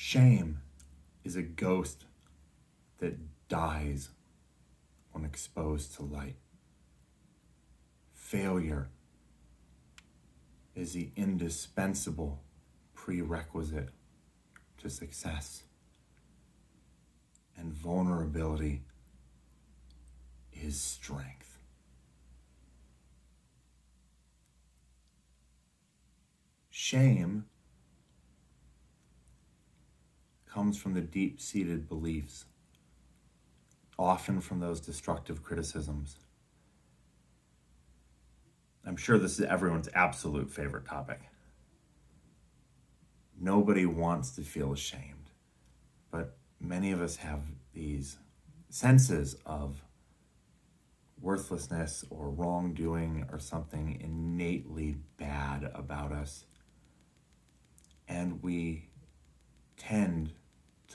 Shame is a ghost that dies when exposed to light. Failure is the indispensable prerequisite to success. And vulnerability is strength. Shame comes from the deep-seated beliefs, often from those destructive criticisms. I'm sure this is everyone's absolute favorite topic. Nobody wants to feel ashamed, but many of us have these senses of worthlessness or wrongdoing or something innately bad about us. And we tend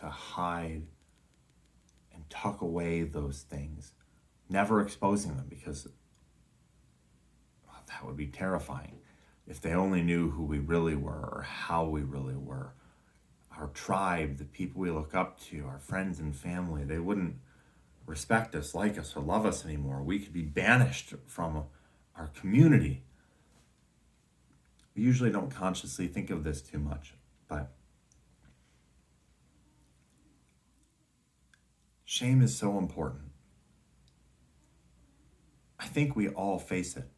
to hide and tuck away those things, never exposing them, because that would be terrifying. If they only knew who we really were or how we really were. Our tribe, the people we look up to, our friends and family, they wouldn't respect us, like us, or love us anymore. We could be banished from our community. We usually don't consciously think of this too much, but shame is so important. I think we all face it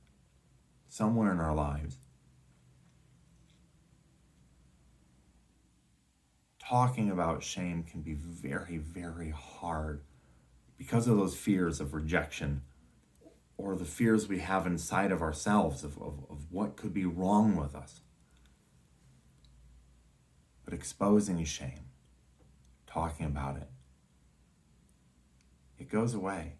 somewhere in our lives. Talking about shame can be very, very hard because of those fears of rejection or the fears we have inside of ourselves of what could be wrong with us. But exposing shame, talking about it, it goes away.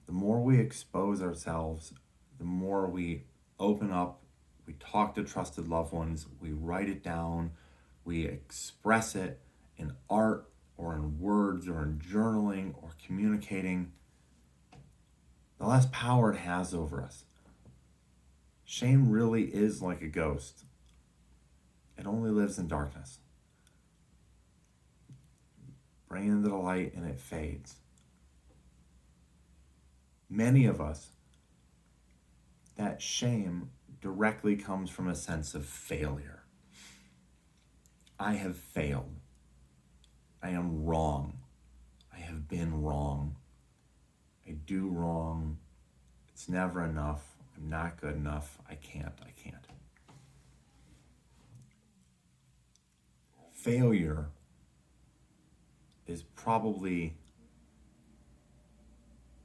The more we expose ourselves, the more we open up, we talk to trusted loved ones, we write it down, we express it in art or in words or in journaling or communicating, the less power it has over us. Shame really is like a ghost. It only lives in darkness. Bring it into the light and it fades. Many of us, that shame directly comes from a sense of failure. I have failed. I am wrong. I have been wrong. I do wrong. It's never enough. I'm not good enough. I can't. Failure is probably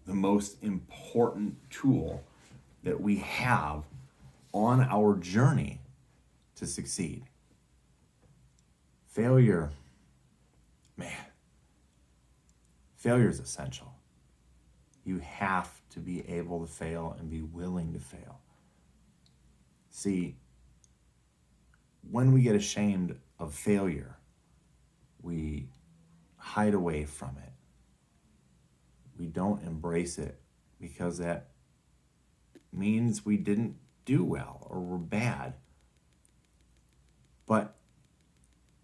the most important tool that we have on our journey to succeed. Failure is essential. You have to be able to fail and be willing to fail. See, when we get ashamed of failure, we hide away from it. We don't embrace it because that means we didn't do well or we're bad. But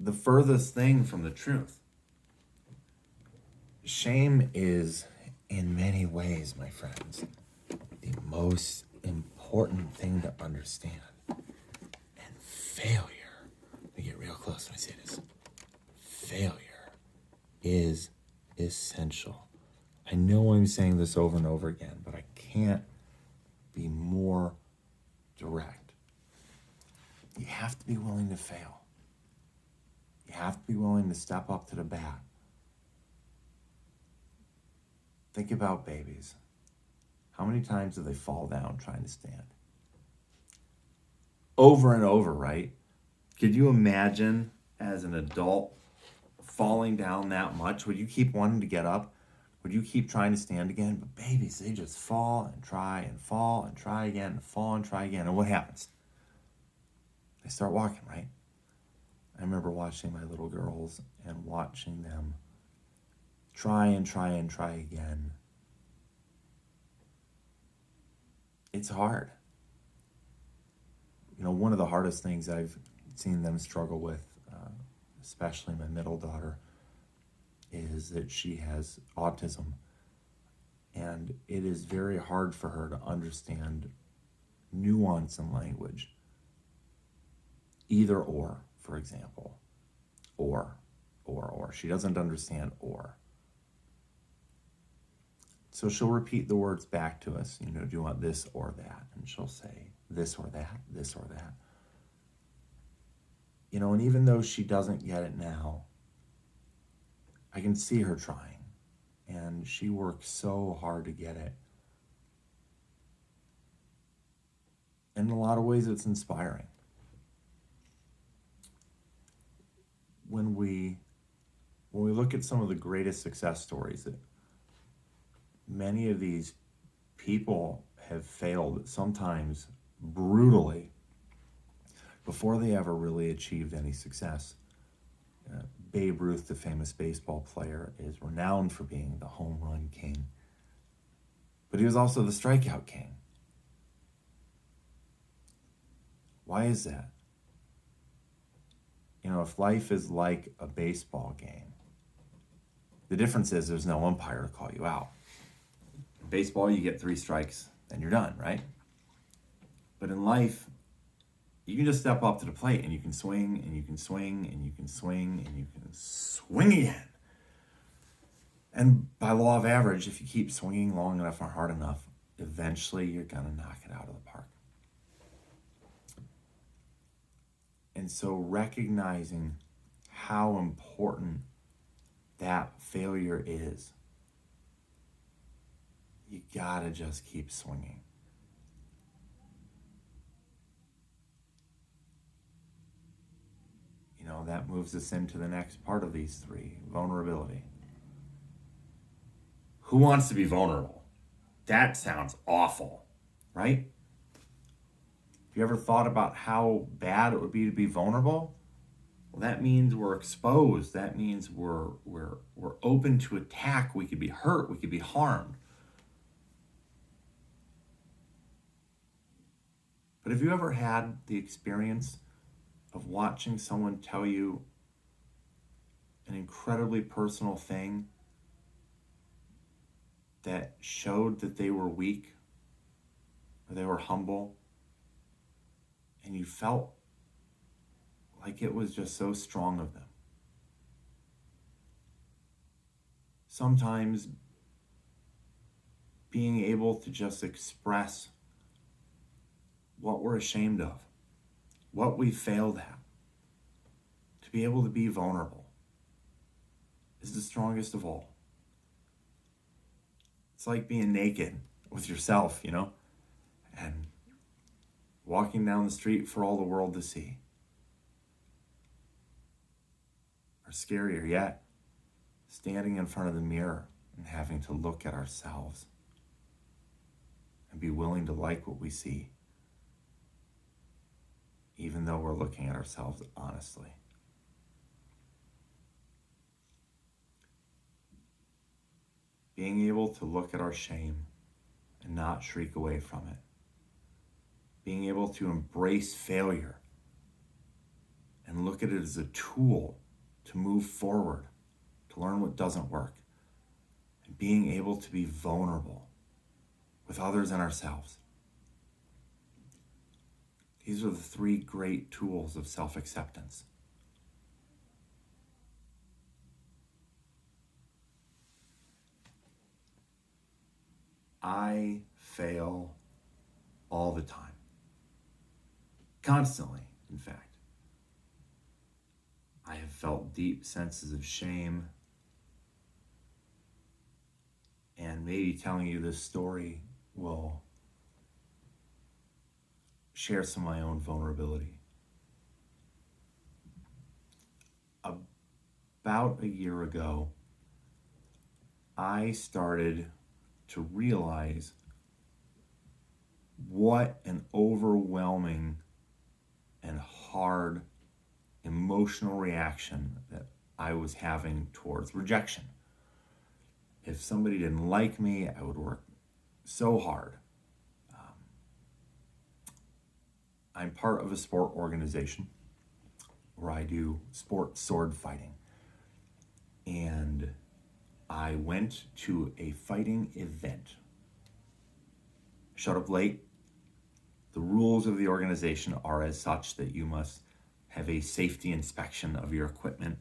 the furthest thing from the truth. Shame is, in many ways, my friends, the most important thing to understand. And failure, let me get real close when I say this. Failure is essential. I know I'm saying this over and over again, but I can't be more direct. You have to be willing to fail. You have to be willing to step up to the bat. Think about babies. How many times do they fall down trying to stand? Over and over, right? Could you imagine as an adult falling down that much? Would you keep wanting to get up? Would you keep trying to stand again? But babies, they just fall and try and fall and try again and fall and try again. And what happens? They start walking, right? I remember watching my little girls and watching them try and try and try again. It's hard. You know, one of the hardest things I've seen them struggle with, especially my middle daughter, is that she has autism. And it is very hard for her to understand nuance in language. Either or, for example. Or. She doesn't understand or. So she'll repeat the words back to us, do you want this or that? And she'll say this or that, this or that. And even though she doesn't get it now, I can see her trying. And she works so hard to get it. In a lot of ways, it's inspiring. When we look at some of the greatest success stories, that many of these people have failed, sometimes brutally, before they ever really achieved any success. Babe Ruth, the famous baseball player, is renowned for being the home run king. But he was also the strikeout king. Why is that? If life is like a baseball game, the difference is there's no umpire to call you out. In baseball, you get 3 strikes, then you're done, right? But in life, you can just step up to the plate and you can swing and you can swing and you can swing and you can swing again. And by law of average, if you keep swinging long enough and hard enough, eventually you're going to knock it out of the park. And so recognizing how important that failure is, you gotta just keep swinging. That moves us into the next part of these 3, vulnerability. Who wants to be vulnerable? That sounds awful, right? Have you ever thought about how bad it would be to be vulnerable? Well, that means we're exposed. That means we're open to attack. We could be hurt. We could be harmed. But have you ever had the experience of watching someone tell you an incredibly personal thing that showed that they were weak or they were humble, and you felt like it was just so strong of them? Sometimes being able to just express what we're ashamed of, what we failed at, to be able to be vulnerable, is the strongest of all. It's like being naked with yourself, and walking down the street for all the world to see. Or scarier yet, standing in front of the mirror and having to look at ourselves and be willing to like what we see, even though we're looking at ourselves honestly. Being able to look at our shame and not shriek away from it. Being able to embrace failure and look at it as a tool to move forward, to learn what doesn't work. And being able to be vulnerable with others and ourselves. These are the 3 great tools of self-acceptance. I fail all the time. Constantly, in fact. I have felt deep senses of shame. And maybe telling you this story will share some of my own vulnerability. About a year ago, I started to realize what an overwhelming and hard emotional reaction that I was having towards rejection. If somebody didn't like me, I would work so hard. I'm part of a sport organization, where I do sport sword fighting. And I went to a fighting event. Showed up late. The rules of the organization are as such that you must have a safety inspection of your equipment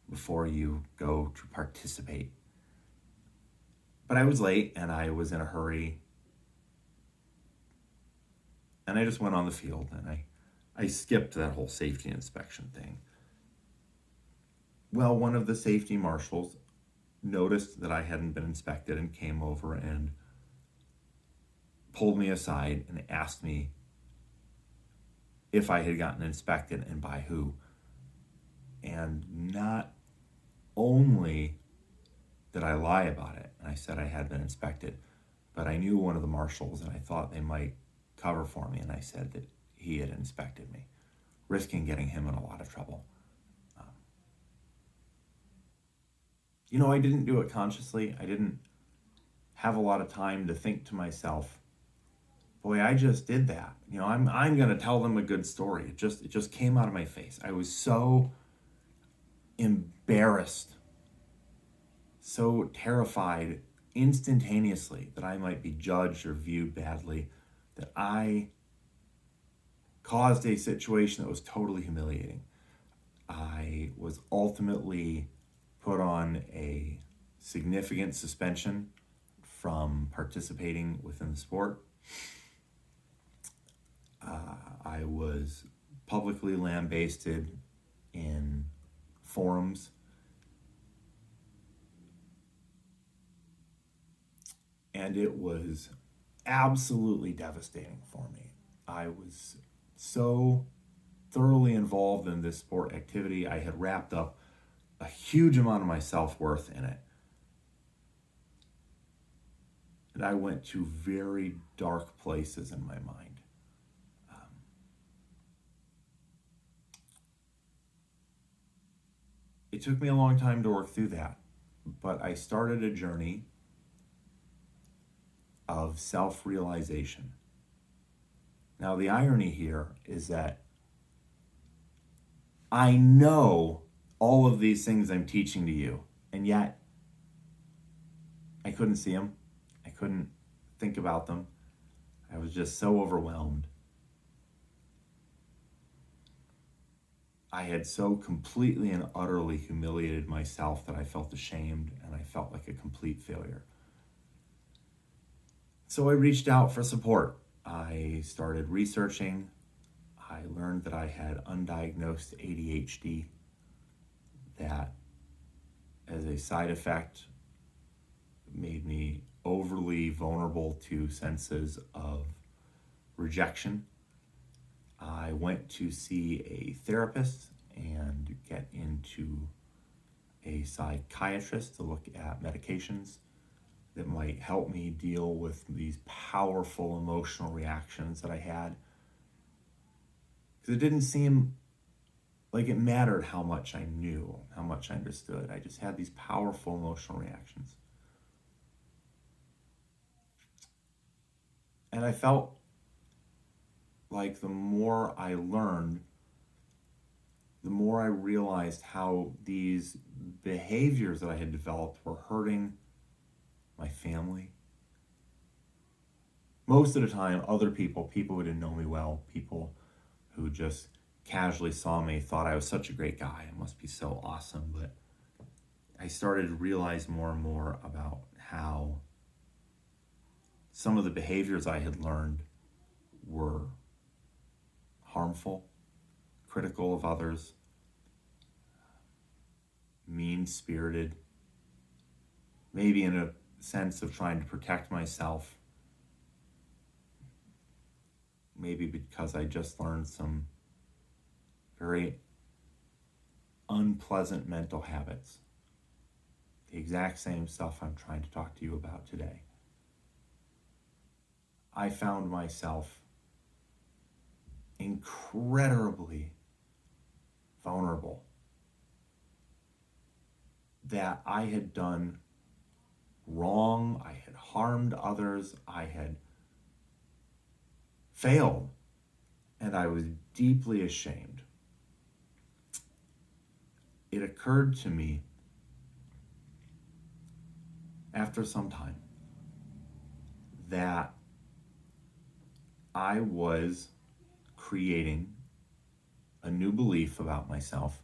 before you go to participate. But I was late and I was in a hurry. And I just went on the field and I skipped that whole safety inspection thing. Well, one of the safety marshals noticed that I hadn't been inspected and came over and pulled me aside and asked me if I had gotten inspected and by who. And not only did I lie about it, and I said I had been inspected, but I knew one of the marshals and I thought they might cover for me, and I said that he had inspected me, risking getting him in a lot of trouble. I didn't do it consciously. I didn't have a lot of time to think to myself, boy, I just did that. I'm going to tell them a good story. It just came out of my face. I was so embarrassed, so terrified instantaneously that I might be judged or viewed badly, that I caused a situation that was totally humiliating. I was ultimately put on a significant suspension from participating within the sport. I was publicly lambasted in forums. And it was absolutely devastating for me. I was so thoroughly involved in this sport activity. I had wrapped up a huge amount of my self-worth in it. And I went to very dark places in my mind. It took me a long time to work through that, but I started a journey of self-realization. Now, the irony here is that I know all of these things I'm teaching to you, and yet I couldn't see them. I couldn't think about them. I was just so overwhelmed. I had so completely and utterly humiliated myself that I felt ashamed and I felt like a complete failure. So I reached out for support. I started researching. I learned that I had undiagnosed ADHD, that as a side effect made me overly vulnerable to senses of rejection. I went to see a therapist and get into a psychiatrist to look at medications that might help me deal with these powerful emotional reactions that I had. Because it didn't seem like it mattered how much I knew, how much I understood. I just had these powerful emotional reactions. And I felt like the more I learned, the more I realized how these behaviors that I had developed were hurting my family. Most of the time, other people who didn't know me well, people who just casually saw me, thought I was such a great guy. I must be so awesome. But I started to realize more and more about how some of the behaviors I had learned were harmful, critical of others, mean-spirited, maybe in a sense of trying to protect myself, maybe because I just learned some very unpleasant mental habits. The exact same stuff I'm trying to talk to you about today. I found myself incredibly vulnerable, that I had done wrong, I had harmed others, I had failed, and I was deeply ashamed. it occurred to me after some time that I was creating a new belief about myself,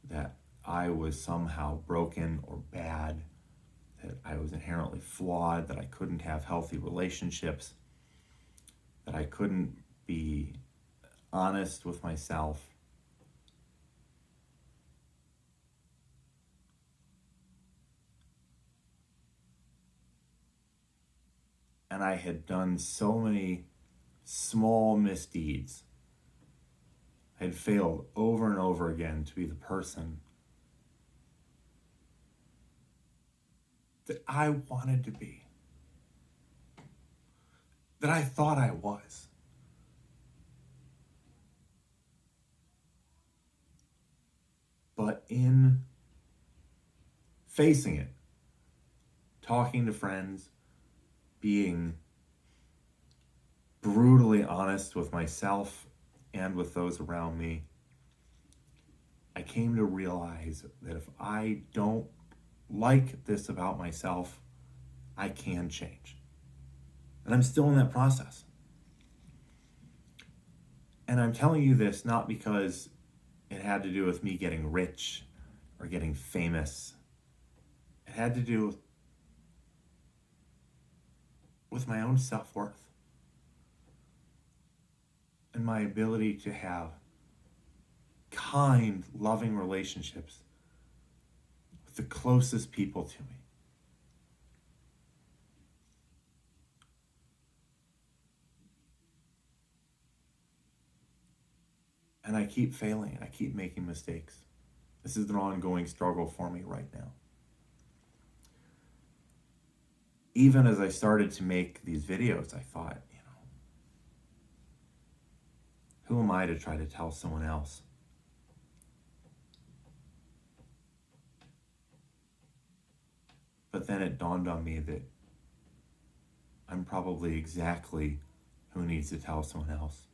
that I was somehow broken or bad, that I was inherently flawed, that I couldn't have healthy relationships, that I couldn't be honest with myself. And I had done so many small misdeeds. I had failed over and over again to be the person that I wanted to be, that I thought I was. But in facing it, talking to friends, being brutally honest with myself and with those around me, I came to realize that if I don't like this about myself, I can change. And I'm still in that process. And I'm telling you this not because it had to do with me getting rich or getting famous. It had to do with my own self-worth and my ability to have kind, loving relationships with the closest people to me. And I keep failing. I keep making mistakes. This is an ongoing struggle for me right now. Even as I started to make these videos, I thought, who am I to try to tell someone else? But then it dawned on me that I'm probably exactly who needs to tell someone else.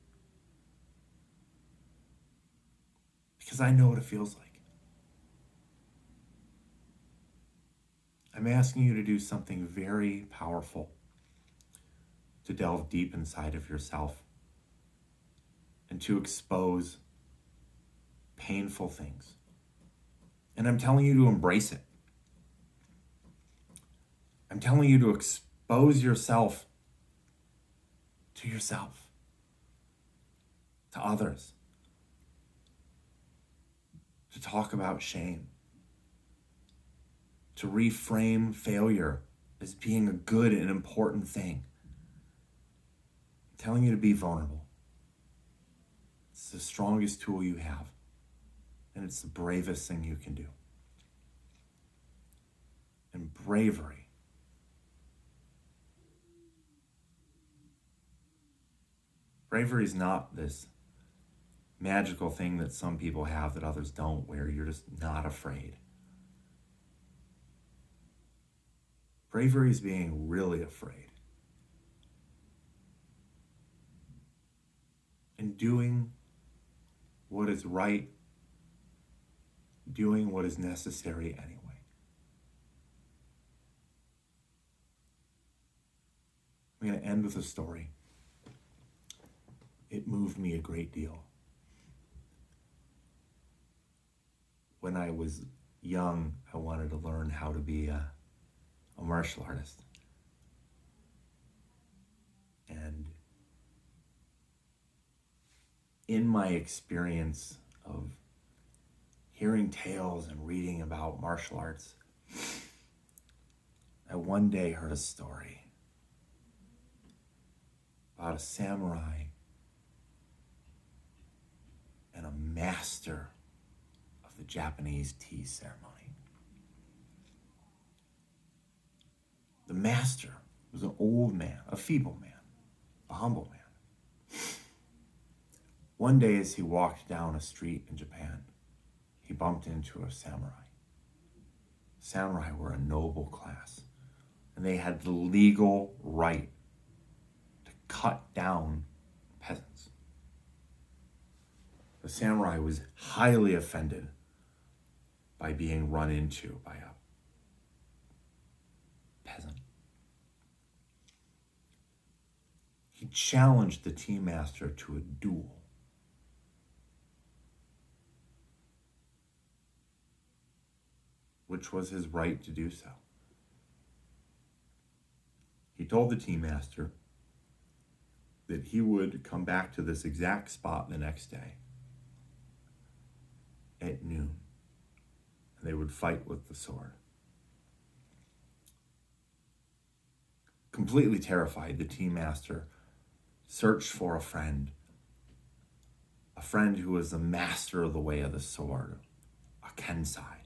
Because I know what it feels like. I'm asking you to do something very powerful, to delve deep inside of yourself and to expose painful things. And I'm telling you to embrace it. I'm telling you to expose yourself to others, to talk about shame, to reframe failure as being a good and important thing. I'm telling you to be vulnerable. It's the strongest tool you have, and it's the bravest thing you can do. And bravery is not this magical thing that some people have that others don't, where you're just not afraid. Bravery is being really afraid and doing what is right, doing what is necessary anyway. I'm going to end with a story. It moved me a great deal. When I was young, I wanted to learn how to be a martial artist. And in my experience of hearing tales and reading about martial arts, I one day heard a story about a samurai and a master of the Japanese tea ceremony. The master was an old man, a feeble man, a humble man. One day as he walked down a street in Japan, he bumped into a samurai. Samurai were a noble class, and they had the legal right to cut down peasants. The samurai was highly offended by being run into by a peasant. He challenged the tea master to a duel. Which was his right to do so. He told the tea master that he would come back to this exact spot the next day at noon, and they would fight with the sword. Completely terrified, the tea master searched for a friend who was the master of the way of the sword, a kensai.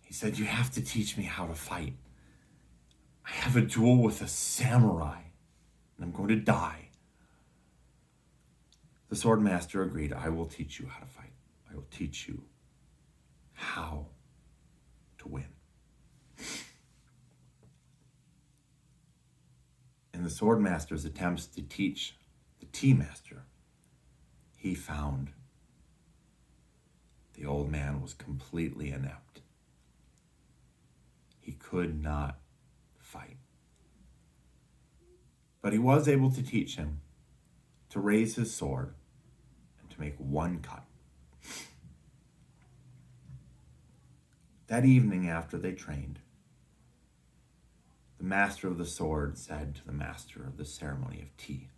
He said, "You have to teach me how to fight. I have a duel with a samurai, and I'm going to die." The sword master agreed, "I will teach you how to fight. I will teach you how to win." In the sword master's attempts to teach the tea master, he found the old man was completely inept. He could not fight. But he was able to teach him to raise his sword and to make one cut. That evening after they trained, the master of the sword said to the master of the ceremony of tea,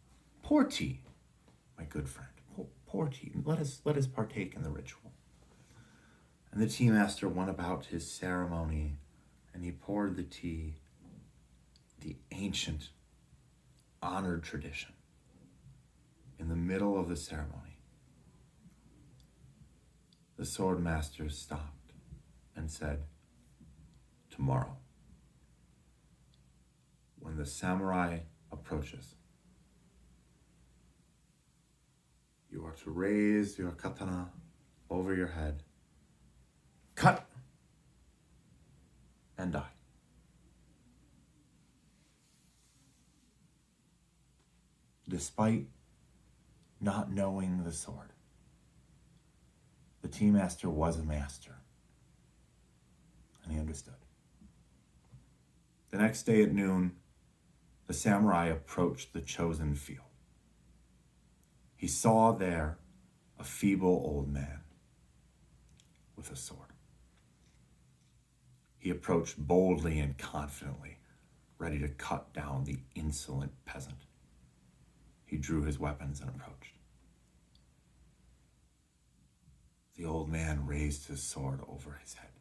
"Pour tea, my good friend, pour tea. Let us partake in the ritual." And the tea master went about his ceremony, and he poured the tea, the ancient, honored tradition, in the middle of the ceremony. The sword master stopped and said, "Tomorrow, when the samurai approaches, you are to raise your katana over your head, cut, and die." Despite not knowing the sword, the tea master was a master, and he understood. The next day at noon, the samurai approached the chosen field. He saw there a feeble old man with a sword. He approached boldly and confidently, ready to cut down the insolent peasant. He drew his weapons and approached. The old man raised his sword over his head.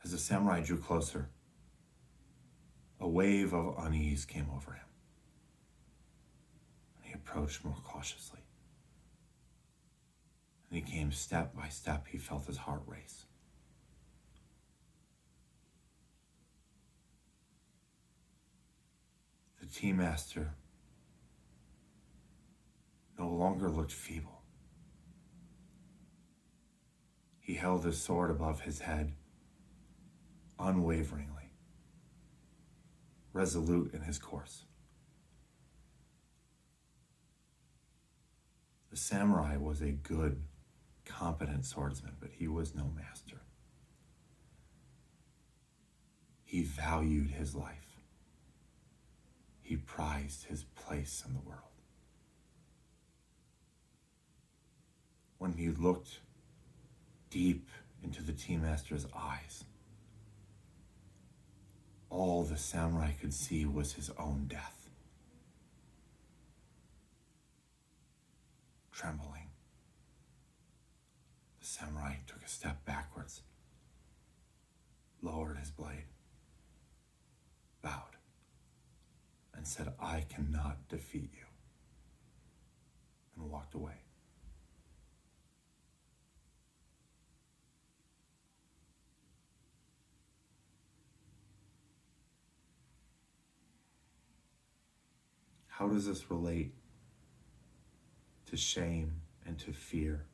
As the samurai drew closer, a wave of unease came over him, and he approached more cautiously. And he came step by step. He felt his heart race. The tea master no longer looked feeble. He held his sword above his head, unwaveringly, resolute in his course. The samurai was a good, competent swordsman, but he was no master. He valued his life. He prized his place in the world. When he looked deep into the tea master's eyes, all the samurai could see was his own death. Trembling, the samurai took a step backwards, lowered his blade, bowed, and said, "I cannot defeat you," and walked away. How does this relate to shame and to fear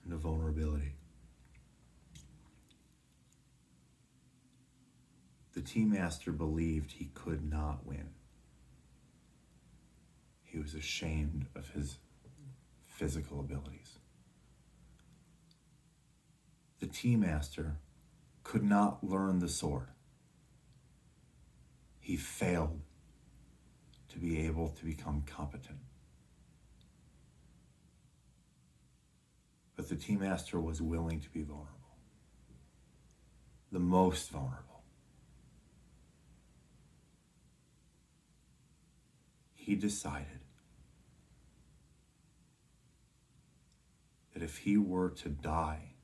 and to vulnerability? The tea master believed he could not win. He was ashamed of his physical abilities. The tea master could not learn the sword. He failed to be able to become competent. But the tea master was willing to be vulnerable. The most vulnerable. He decided that if he were to die,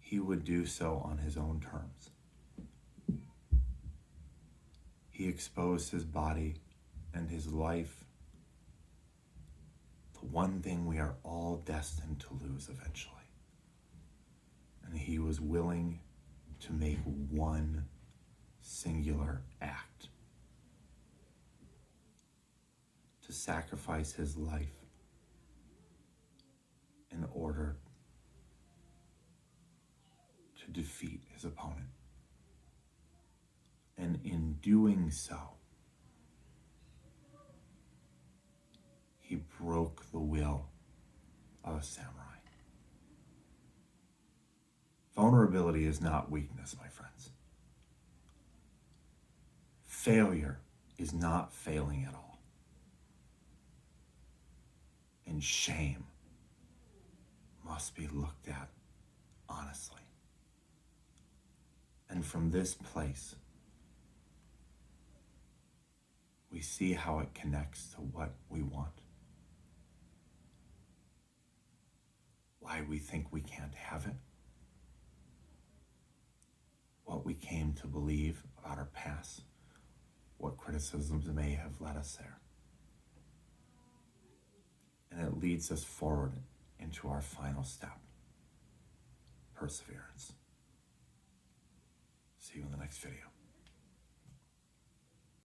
he would do so on his own terms. He exposed his body and his life, the one thing we are all destined to lose eventually. And he was willing to make one singular act, to sacrifice his life in order to defeat his opponent. And in doing so, he broke the will of a samurai. Vulnerability is not weakness, my friends. Failure is not failing at all. And shame must be looked at honestly. And from this place, we see how it connects to what we want. Why we think we can't have it. What we came to believe about our past. What criticisms may have led us there. And it leads us forward into our final step. Perseverance. See you in the next video.